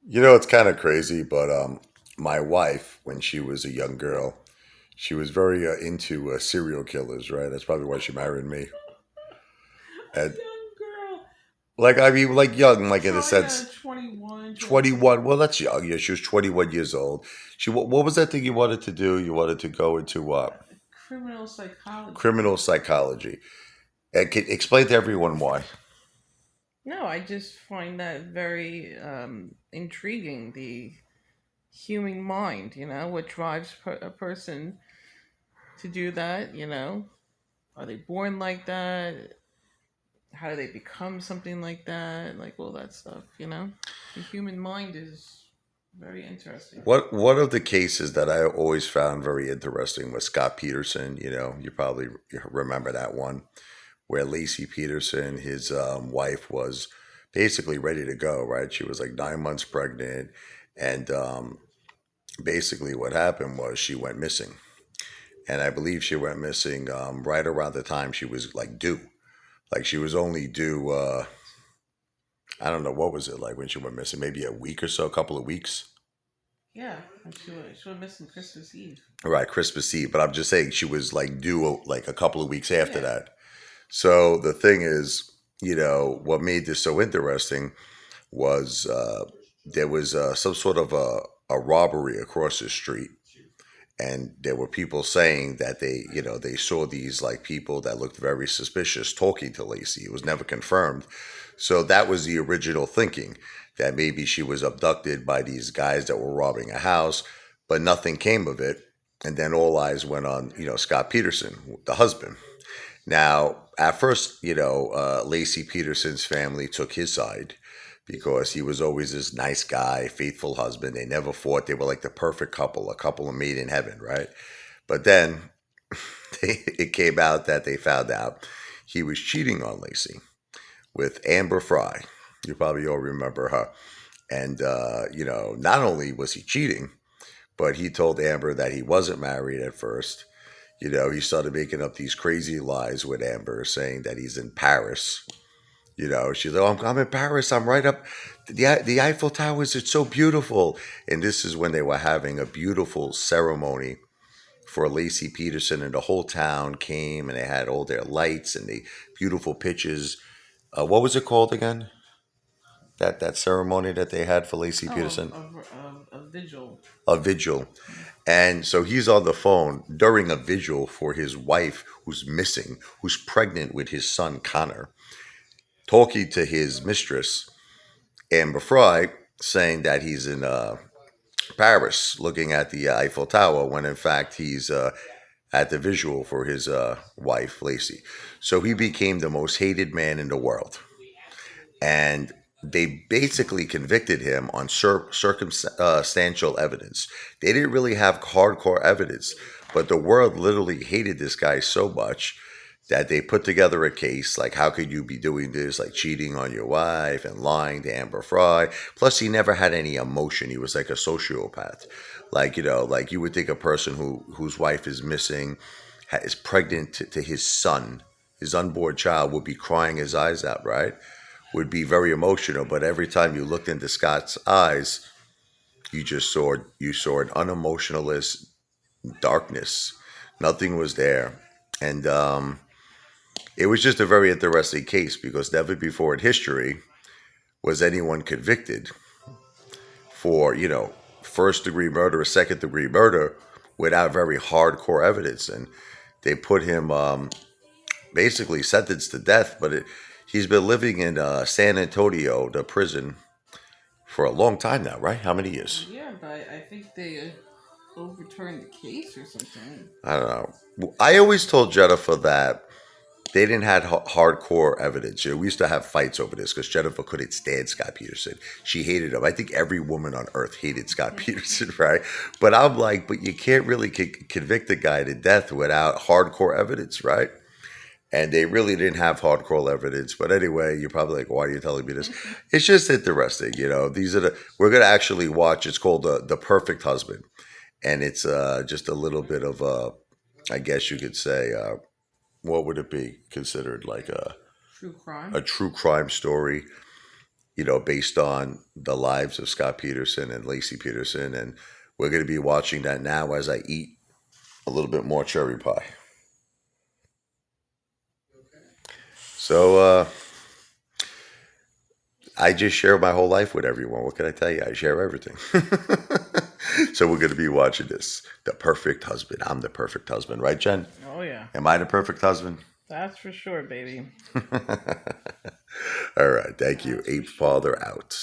It's kind of crazy, but my wife, when she was a young girl, she was very into serial killers, right? That's probably why she married me. A And young girl. like, I mean, like young, like in a So, yeah, sense, 21, 22. 21. Well, that's young. Yeah, she was 21 years old. What was that thing you wanted to do? You wanted to go into Criminal psychology. criminal psychology. And explain to everyone why. No, I just find that very intriguing. The human mind, what drives a person to do that. Are they born like that? How do they become something like that? Like all that stuff. The human mind is very interesting. What one of the cases that I always found very interesting was Scott Peterson. You probably remember that one, where Laci Peterson, his wife, was basically ready to go. Right, she was like 9 months pregnant, and basically what happened was she went missing, and I believe she went missing right around the time she was like due. Like she was only due. I don't know what was it like when she went missing. Maybe a week or so, a couple of weeks. Yeah, and she was missing Christmas Eve. Right, Christmas Eve. But I'm just saying she was like due like a couple of weeks after Yeah. that. So the thing is, what made this so interesting was there was some sort of a robbery across the street. And there were people saying that they saw these like people that looked very suspicious talking to Lacey. It was never confirmed. So that was the original thinking that maybe she was abducted by these guys that were robbing a house, but nothing came of it. And then all eyes went on, Scott Peterson, the husband. Now, at first, Laci Peterson's family took his side because he was always this nice guy, faithful husband. They never fought. They were like the perfect couple, a couple of made in heaven, right? But then it came out that they found out he was cheating on Laci with Amber Fry. You probably all remember her. And, not only was he cheating, but he told Amber that he wasn't married at first. He started making up these crazy lies with Amber, saying that he's in Paris. She's like, oh, I'm in Paris. I'm right up the Eiffel Towers. It's so beautiful. And this is when they were having a beautiful ceremony for Laci Peterson, and the whole town came, and they had all their lights and the beautiful pictures. What was it called again? That ceremony that they had for Laci Oh, Peterson? a vigil. A vigil. And so he's on the phone during a vigil for his wife who's missing, who's pregnant with his son Connor, talking to his mistress, Amber Fry, saying that he's in Paris looking at the Eiffel Tower when in fact he's at the visual for his wife, Lacey. So he became the most hated man in the world. And they basically convicted him on circumstantial evidence. They didn't really have hardcore evidence, but the world literally hated this guy so much that they put together a case like, how could you be doing this, like cheating on your wife and lying to Amber Fry? Plus, he never had any emotion. He was like a sociopath. Like, like you would think a person whose wife is missing, is pregnant to his son, his unborn child, would be crying his eyes out, right? Would be very emotional, but every time you looked into Scott's eyes, you saw an unemotionalist darkness. Nothing was there, and it was just a very interesting case because never before in history was anyone convicted for first degree murder or second degree murder without very hardcore evidence, and they put him basically sentenced to death, but he's been living in San Antonio, the prison, for a long time now, right? How many years? Yeah, but I think they overturned the case or something. I don't know. I always told Jennifer that they didn't have hardcore evidence. We used to have fights over this because Jennifer couldn't stand Scott Peterson. She hated him. I think every woman on earth hated Scott Peterson, right? But I'm like, but you can't really convict a guy to death without hardcore evidence, right? And they really didn't have hardcore evidence. But anyway, you're probably like, why are you telling me this? It's just interesting, These are we're gonna actually watch. It's called the Perfect Husband, and it's just a little bit of I guess you could say, what would it be considered like True a crime. true crime story. based on the lives of Scott Peterson and Laci Peterson. And we're going to be watching that now as I eat a little bit more cherry pie. So I just share my whole life with everyone. What can I tell you? I share everything. So we're going to be watching this. The perfect husband. I'm the perfect husband, right, Jen? Oh yeah, Am I the perfect husband? that's for sure, baby. All right. Thank you. Ape Father out.